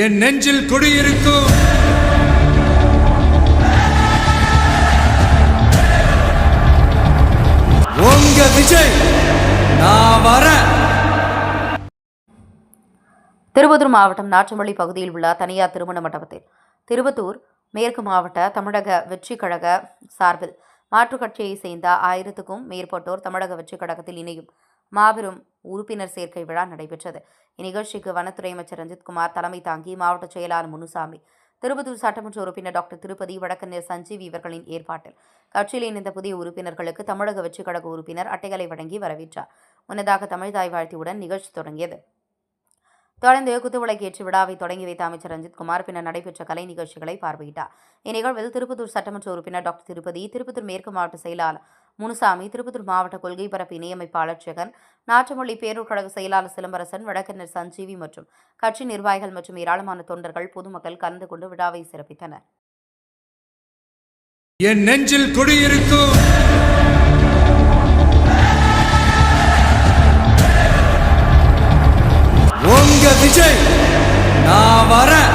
என் நெஞ்சில் குடியிருக்கும் உங்க விஜய் நான் வரேன். திருப்பத்தூர் மாவட்டம் நாற்றம்பள்ளி பகுதியில் உள்ள தனியார் திருமண மண்டபத்தில் திருப்பத்தூர் மேற்கு மாவட்ட தமிழக வெற்றி கழக சார்பில் மாற்றுக் கட்சியை சேர்ந்த 1000க்கும் மேற்பட்டோர் தமிழக வெற்றி கழகத்தில் இணையும் மாபெரும் உறுப்பினர் சேர்க்கை விழா நடைபெற்றது. இந்நிகழ்ச்சிக்கு வனத்துறை அமைச்சர் ரஞ்சித்குமார் தலைமை தாங்கி மாவட்ட செயலாளர் முனுசாமி, திருப்பத்தூர் சட்டமன்ற உறுப்பினர் டாக்டர் திருப்பதி, வழக்கறிஞர் சஞ்சீவ் இவர்களின் ஏற்பாட்டில் கட்சியில் இணைந்த புதிய உறுப்பினர்களுக்கு தமிழக வெற்றி கழக உறுப்பினர் அட்டைகளை வழங்கி வரவேற்றார். முன்னதாக தமிழ் தாய் வாழ்த்தியுடன் நிகழ்ச்சி தொடங்கியது. தொடர்ந்து குத்துவிளக்கு ஏற்றி விழாவை தொடங்கி வைத்த அமைச்சர் ரஞ்சித்குமார் பின்னர் நடைபெற்ற கலை நிகழ்ச்சிகளை பார்வையிட்டார். இந்நிகழ்வில் திருப்பத்தூர் சட்டமன்ற உறுப்பினர் டாக்டர் திருப்பதி, திருப்பத்தூர் மேற்கு மாவட்ட செயலாளர் முனுசாமி, திருப்பத்தூர் மாவட்ட கொள்கை பரப்பு இணையமைப்பாளர் ஜெகன், நாற்றம்பள்ளி பேரூர் கழக செயலாளர் சிலம்பரசன், வழக்கறிஞர் சஞ்சீவி மற்றும் கட்சி நிர்வாகிகள் மற்றும் ஏராளமான தொண்டர்கள், பொதுமக்கள் கலந்து கொண்டு விழாவை சிறப்பித்தனர். என் நெஞ்சில் குடியிருக்கும் உங்க விஜய் நான் வரேன்.